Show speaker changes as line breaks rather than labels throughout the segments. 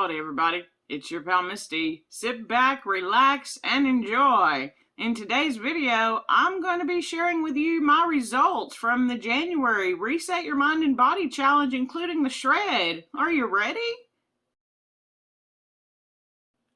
Howdy everybody, it's your pal Misty. Sit back, relax, and enjoy. In today's video, I'm going to be sharing with you my results from the January Reset Your Mind and Body Challenge, including the shred. Are you ready?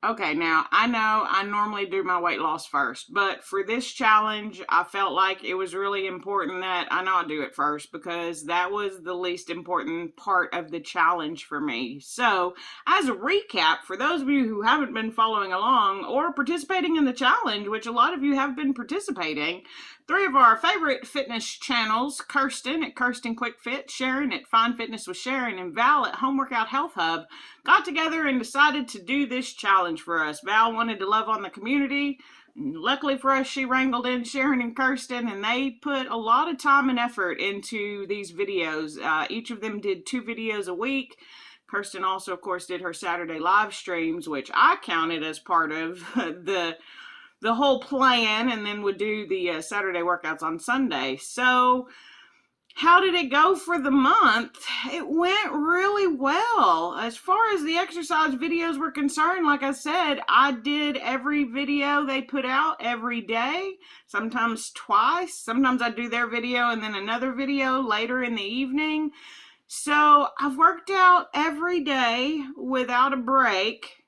Okay, now I know I normally do my weight loss first, but for this challenge, I felt like it was really important that I not do it first because that was the least important part of the challenge for me. So, as a recap, for those of you who haven't been following along or participating in the challenge, which a lot of you have been participating, three of our favorite fitness channels, Kirsten at Kirsten Quick Fit, Sharon at Fine Fitness with Sharon, and Val at Home Workout Health Hub, got together and decided to do this challenge for us. Val wanted to love on the community. Luckily for us, she wrangled in Sharon and Kirsten, and they put a lot of time and effort into these videos. Each of them did 2 videos a week. Kirsten also, of course, did her Saturday live streams, which I counted as part of the whole plan, and then would do the Saturday workouts on Sunday. So how did it go for the month? It went really well. As far as the exercise videos were concerned, like I said, I did every video they put out every day, sometimes twice. Sometimes I do their video and then another video later in the evening. So I've worked out every day without a break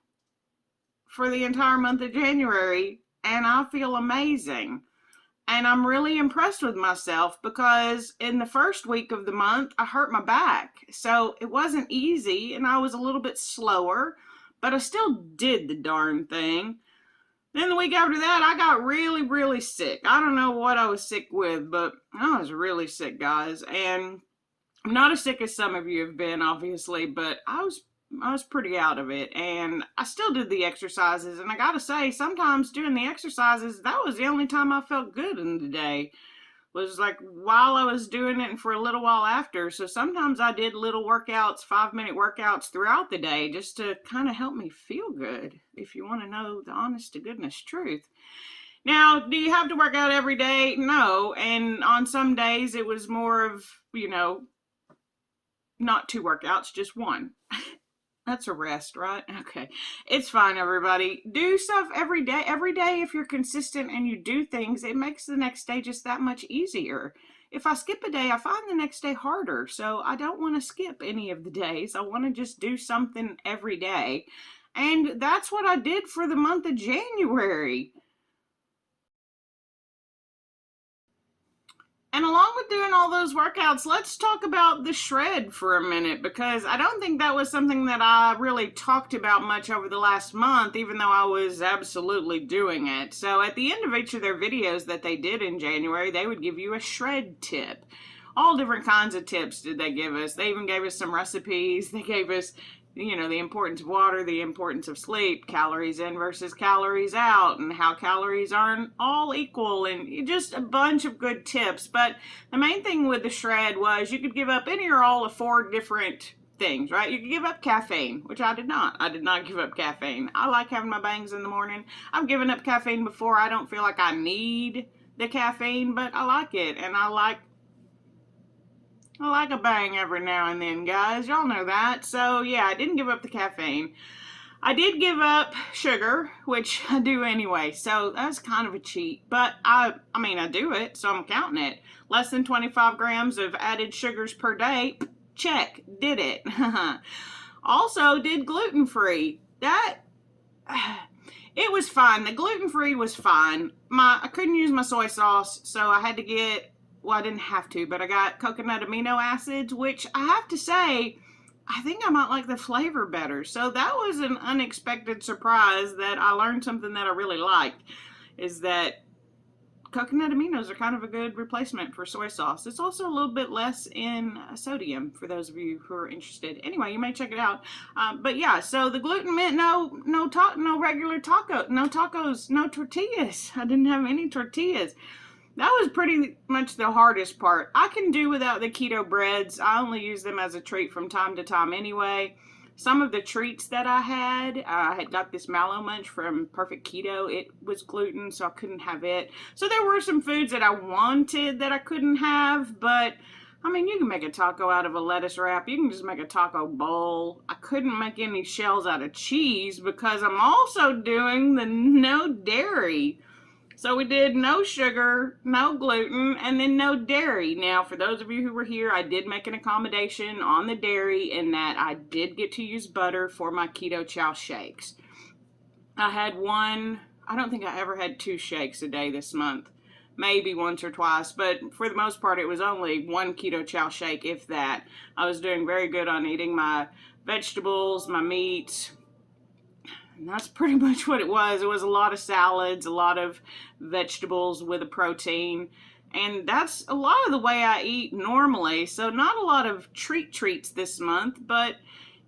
for the entire month of January, and I feel amazing. And I'm really impressed with myself because in the first week of the month, I hurt my back. So it wasn't easy and I was a little bit slower, but I still did the darn thing. Then the week after that, I got really, really sick. I don't know what I was sick with, but I was really sick, guys. And I'm not as sick as some of you have been, obviously, but I was pretty out of it, and I still did the exercises, and I gotta say, sometimes doing the exercises, that was the only time I felt good in the day, was like while I was doing it and for a little while after. So sometimes I did little workouts, 5-minute workouts throughout the day, just to kind of help me feel good, if you want to know the honest to goodness truth. Now, do you have to work out every day? No, and on some days it was more of, not 2 workouts, just 1. That's a rest, right? Okay. It's fine, everybody. Do stuff every day. Every day, if you're consistent and you do things, it makes the next day just that much easier. If I skip a day, I find the next day harder. So I don't want to skip any of the days. I want to just do something every day. And that's what I did for the month of January. And along with doing all those workouts, let's talk about the shred for a minute, because I don't think that was something that I really talked about much over the last month, even though I was absolutely doing it. So at the end of each of their videos that they did in January, they would give you a shred tip. All different kinds of tips did they give us. They even gave us some recipes. They gave us, the importance of water, the importance of sleep, calories in versus calories out, and how calories aren't all equal, and just a bunch of good tips. But the main thing with the shred was you could give up any or all of 4 different things, right? You could give up caffeine, which I did not. I did not give up caffeine. I like having my bangs in the morning. I've given up caffeine before. I don't feel like I need the caffeine, but I like it, and I like a bang every now and then, guys. Y'all know that. So, yeah, I didn't give up the caffeine. I did give up sugar, which I do anyway. So, that's kind of a cheat. But, I do it, so I'm counting it. Less than 25 grams of added sugars per day. Check. Did it. Also, did gluten-free. It was fine. The gluten-free was fine. I couldn't use my soy sauce, so I had to get... Well, I didn't have to, but I got coconut amino acids, which I have to say, I think I might like the flavor better. So that was an unexpected surprise that I learned something that I really liked, is that coconut aminos are kind of a good replacement for soy sauce. It's also a little bit less in sodium for those of you who are interested. Anyway, you may check it out. But yeah, so the gluten meant no regular taco, no tacos, no tortillas. I didn't have any tortillas. That was pretty much the hardest part. I can do without the keto breads. I only use them as a treat from time to time anyway. Some of the treats that I had got this Mallow Munch from Perfect Keto. It was gluten, so I couldn't have it. So there were some foods that I wanted that I couldn't have, but I mean, you can make a taco out of a lettuce wrap. You can just make a taco bowl. I couldn't make any shells out of cheese because I'm also doing the no dairy. So we did no sugar, no gluten, and then no dairy. Now, for those of you who were here, I did make an accommodation on the dairy in that I did get to use butter for my keto chow shakes. I had one, I don't think I ever had 2 shakes a day this month. Maybe once or twice, but for the most part, it was only 1 keto chow shake, if that. I was doing very good on eating my vegetables, my meats, and that's pretty much what it was. It was a lot of salads, a lot of vegetables with a protein. And that's a lot of the way I eat normally. So not a lot of treats this month, but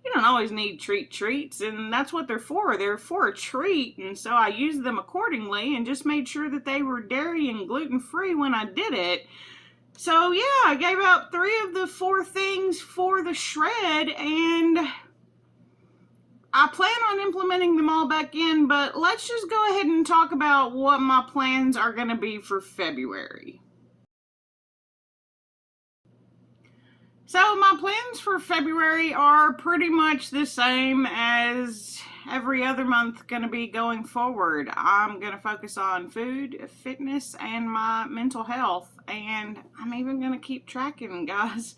you don't always need treats, and that's what they're for. They're for a treat, and so I used them accordingly and just made sure that they were dairy and gluten-free when I did it. So yeah, I gave out 3 of the 4 things for the shred, and I plan on implementing them all back in, but let's just go ahead and talk about what my plans are going to be for February. So my plans for February are pretty much the same as every other month going to be going forward. I'm going to focus on food, fitness, and my mental health, and I'm even going to keep tracking, guys.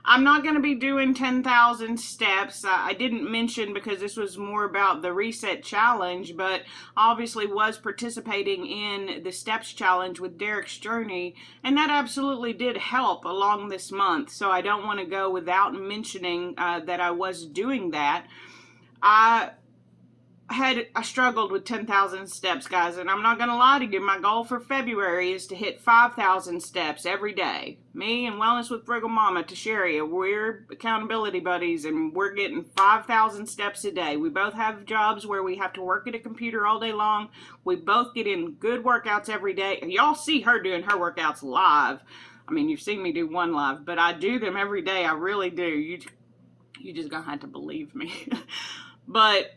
I'm not going to be doing 10,000 steps. I didn't mention because this was more about the reset challenge, but obviously was participating in the steps challenge with Derek's journey, and that absolutely did help along this month. So I don't want to go without mentioning that I was doing that. I struggled with 10,000 steps, guys, and I'm not going to lie to you. My goal for February is to hit 5,000 steps every day. Me and Wellness with Frugal Mama, Tasharia, we're accountability buddies, and we're getting 5,000 steps a day. We both have jobs where we have to work at a computer all day long. We both get in good workouts every day. Y'all see her doing her workouts live. I mean, you've seen me do one live, but I do them every day. I really do. You just gonna have to believe me. But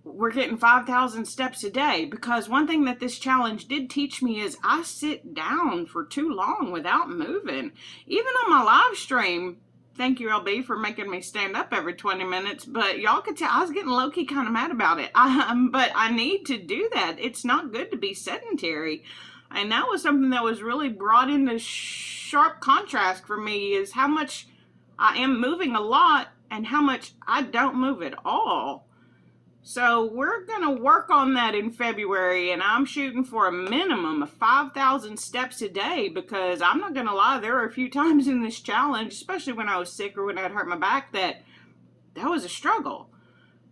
we're getting 5,000 steps a day, because one thing that this challenge did teach me is I sit down for too long without moving. Even on my live stream, thank you LB for making me stand up every 20 minutes, but y'all could tell I was getting low-key kind of mad about it. But I need to do that. It's not good to be sedentary. And that was something that was really brought into sharp contrast for me, is how much I am moving a lot and how much I don't move at all. So we're going to work on that in February, and I'm shooting for a minimum of 5,000 steps a day, because I'm not going to lie, there were a few times in this challenge, especially when I was sick or when I'd hurt my back, that was a struggle.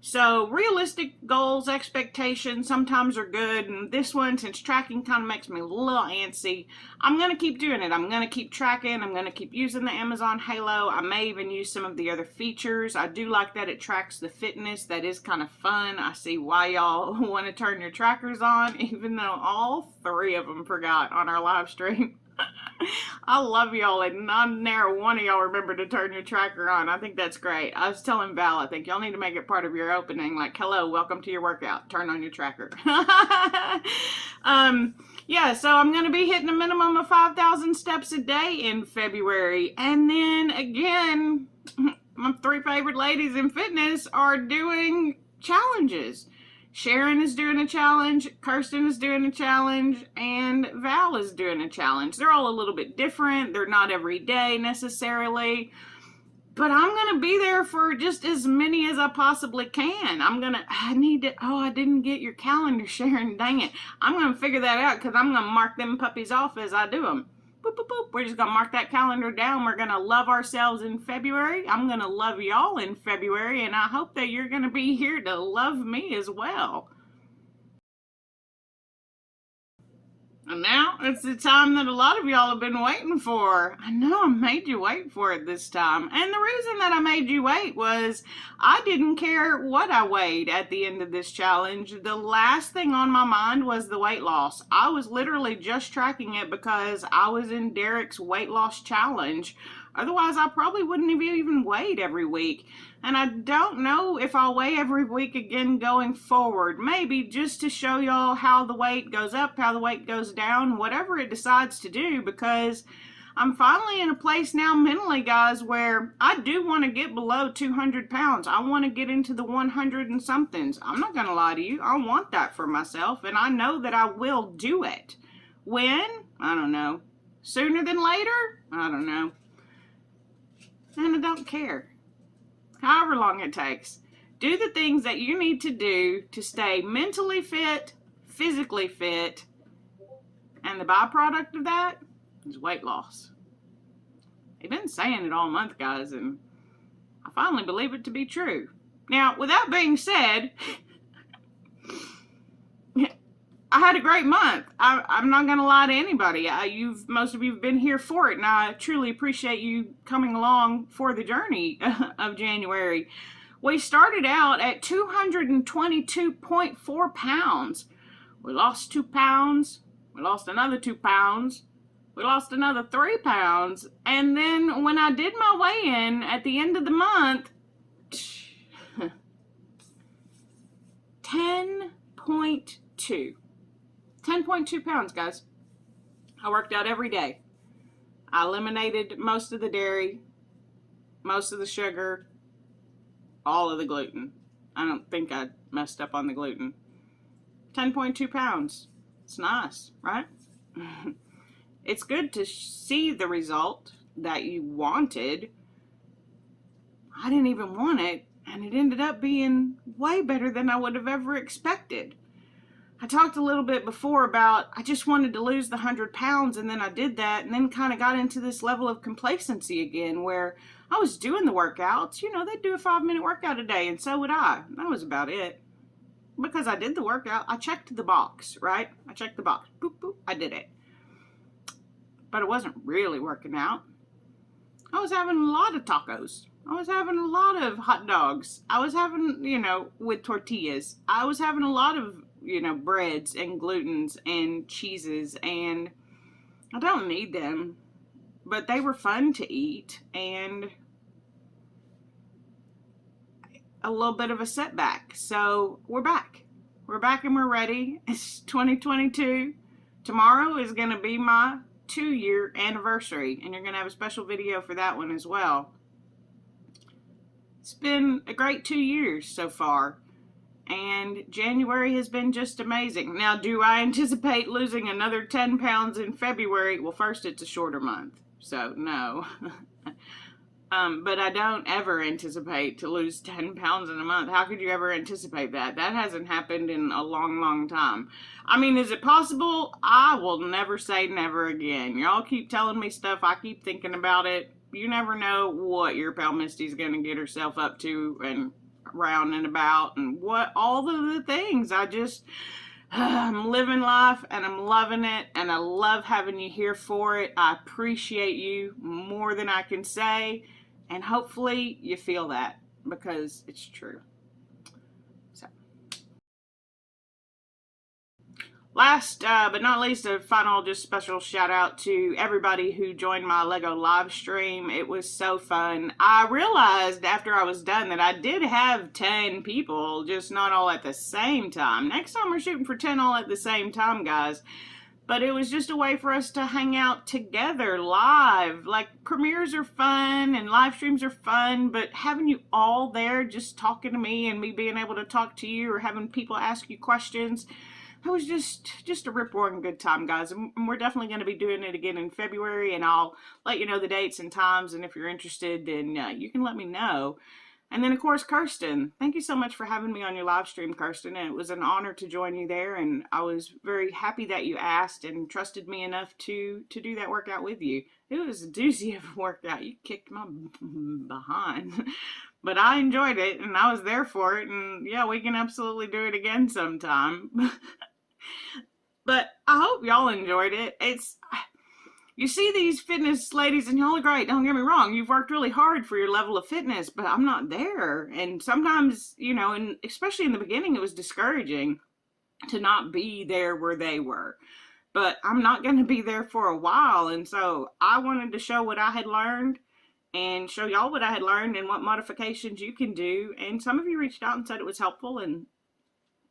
So realistic goals, expectations sometimes are good, and this one, since tracking kind of makes me a little antsy, I'm going to keep doing it. I'm going to keep tracking. I'm going to keep using the Amazon Halo. I may even use some of the other features. I do like that it tracks the fitness. That is kind of fun. I see why y'all want to turn your trackers on, even though all 3 of them forgot on our live stream. I love y'all, and not near one of y'all remember to turn your tracker on. I think that's great. I was telling Val, I think y'all need to make it part of your opening, like, hello, welcome to your workout, turn on your tracker. Yeah, so I'm going to be hitting a minimum of 5,000 steps a day in February. And then again, my 3 favorite ladies in fitness are doing challenges. Sharon is doing a challenge, Kirsten is doing a challenge, and Val is doing a challenge. They're all a little bit different. They're not every day necessarily, but I'm going to be there for just as many as I possibly can. I didn't get your calendar, Sharon, dang it. I'm going to figure that out, because I'm going to mark them puppies off as I do them. Boop, boop, boop. We're just going to mark that calendar down. We're going to love ourselves in February. I'm going to love y'all in February, and I hope that you're going to be here to love me as well. And now it's the time that a lot of y'all have been waiting for. I know I made you wait for it this time. And the reason that I made you wait was I didn't care what I weighed at the end of this challenge. The last thing on my mind was the weight loss. I was literally just tracking it because I was in Derek's weight loss challenge. Otherwise, I probably wouldn't have even weighed every week. And I don't know if I'll weigh every week again going forward. Maybe just to show y'all how the weight goes up, how the weight goes down, whatever it decides to do, because I'm finally in a place now mentally, guys, where I do want to get below 200 pounds. I want to get into the 100 and somethings. I'm not going to lie to you. I want that for myself, and I know that I will do it. When? I don't know. Sooner than later? I don't know. And I don't care. However long it takes. Do the things that you need to do to stay mentally fit, physically fit, and the byproduct of that is weight loss. They've been saying it all month, guys, and I finally believe it to be true. Now, with that being said, I had a great month. I'm not going to lie to anybody. Most of you have been here for it, and I truly appreciate you coming along for the journey of January. We started out at 222.4 pounds. We lost 2 pounds. We lost another 2 pounds. We lost another 3 pounds. And then when I did my weigh-in at the end of the month, 10.2. 10.2 pounds, guys. I worked out every day. I eliminated most of the dairy, most of the sugar, all of the gluten. I don't think I messed up on the gluten. 10.2 pounds. It's nice, right? It's good to see the result that you wanted. I didn't even want it, and it ended up being way better than I would have ever expected. I talked a little bit before about I just wanted to lose the 100 pounds, and then I did that, and then kind of got into this level of complacency again where I was doing the workouts. You know, they'd do a 5-minute workout a day, and so would I. That was about it. Because I did the workout, I checked the box, right? I checked the box. Boop, boop, I did it. But it wasn't really working out. I was having a lot of tacos. I was having a lot of hot dogs. I was having, with tortillas. I was having a lot of, breads and glutens and cheeses, and I don't need them, but they were fun to eat, and a little bit of a setback. So we're back. We're back and we're ready. It's 2022. Tomorrow is going to be my 2-year anniversary, and you're going to have a special video for that one as well. It's been a great 2 years so far, and January has been just amazing. Now, do I anticipate losing another 10 pounds in February? Well, first, it's a shorter month, so no. But I don't ever anticipate to lose 10 pounds in a month. How could you ever anticipate that? That hasn't happened in a long, long time. I mean, is it possible? I will never say never again. Y'all keep telling me stuff. I keep thinking about it. You never know what your pal Misty's going to get herself up to and around and about and what all of the things. I'm living life and I'm loving it, and I love having you here for it. I appreciate you more than I can say, and hopefully you feel that because it's true. So, last but not least, a final just special shout out to everybody who joined my Lego live stream. It was so fun. I realized after I was done that I did have 10 people, just not all at the same time. Next time we're shooting for 10 all at the same time, guys. But it was just a way for us to hang out together live. Like, premieres are fun and live streams are fun, but having you all there just talking to me and me being able to talk to you or having people ask you questions, it was just a rip-roaring good time, guys. And we're definitely going to be doing it again in February, and I'll let you know the dates and times, and if you're interested, then you can let me know. And then, of course, Kirsten, thank you so much for having me on your live stream, Kirsten. And it was an honor to join you there, and I was very happy that you asked and trusted me enough to do that workout with you. It was a doozy of a workout. You kicked my behind. But I enjoyed it, and I was there for it, and yeah, we can absolutely do it again sometime. But I hope y'all enjoyed it. You see these fitness ladies and y'all are great. Don't get me wrong. You've worked really hard for your level of fitness, but I'm not there. And sometimes, and especially in the beginning, it was discouraging to not be there where they were. But I'm not going to be there for a while. And so I wanted to show what I had learned and show y'all what I had learned and what modifications you can do. And some of you reached out and said it was helpful, and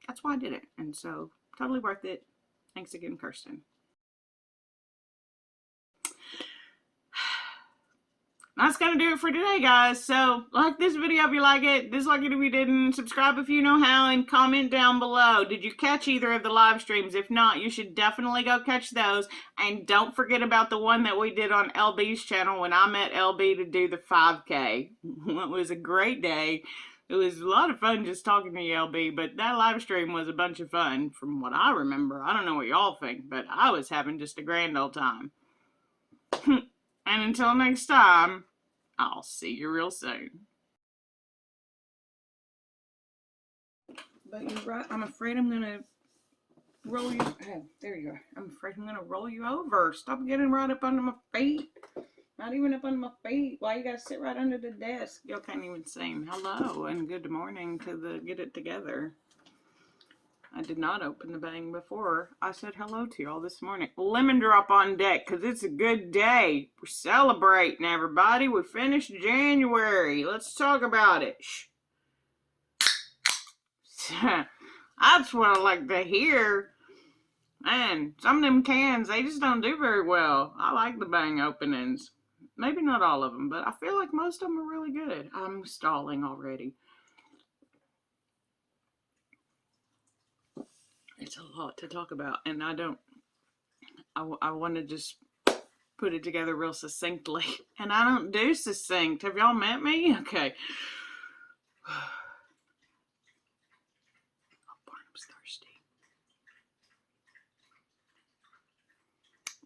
that's why I did it. And so totally worth it. Thanks again, Kirsten. that's going to do it for today, guys. So, like this video if you like it, dislike it if you didn't, subscribe if you know how, and comment down below. Did you catch either of the live streams? If not, you should definitely go catch those. And don't forget about the one that we did on LB's channel when I met LB to do the 5K. It was a great day. It was a lot of fun just talking to you, LB, but that live stream was a bunch of fun from what I remember. I don't know what y'all think, but I was having just a grand old time. And until next time, I'll see you real soon. But you're right. I'm afraid I'm going to roll you. Oh, there you go. I'm afraid I'm going to roll you over. Stop getting right up under my feet. Not even up under my feet. Why you got to sit right under the desk? Y'all can't even sing. Hello and good morning to the Get It Together. I did not open the bang before I said hello to y'all this morning. Lemon drop on deck because it's a good day. We're celebrating, everybody. We finished January. Let's talk about it. Shh. That's what I like to hear. Man, some of them cans, they just don't do very well. I like the bang openings. Maybe not all of them, but I feel like most of them are really good. I'm stalling already. It's a lot to talk about, and I want to just put it together real succinctly. And I don't do succinct. Have y'all met me? Okay. Barnum's thirsty.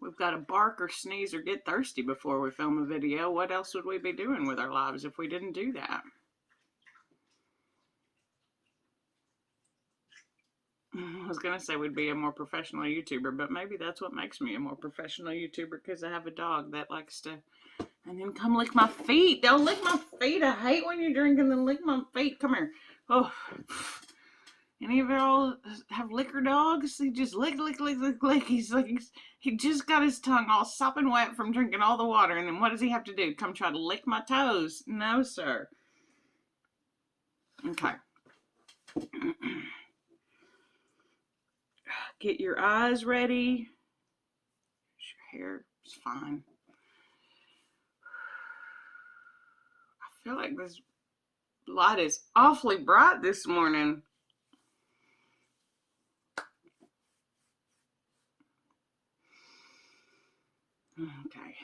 We've got to bark or sneeze or get thirsty before we film a video. What else would we be doing with our lives if we didn't do that? I was going to say we'd be a more professional YouTuber, but maybe that's what makes me a more professional YouTuber, because I have a dog that likes to, and then come lick my feet. Don't lick my feet. I hate when you drink and then lick my feet. Come here. Oh, any of y'all have liquor dogs? He just lick. He's like, he just got his tongue all sopping wet from drinking all the water, and then what does he have to do? Come try to lick my toes? No, sir. Okay. Get your eyes ready. Your hair is fine. I feel like this light is awfully bright this morning. Okay.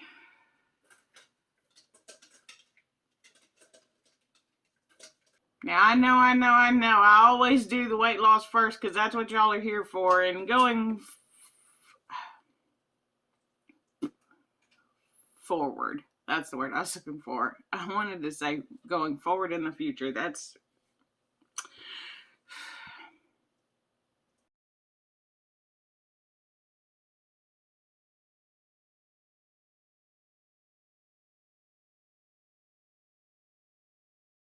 Now, I know. I always do the weight loss first because that's what y'all are here for. And going forward, that's the word I was looking for. I wanted to say going forward in the future. That's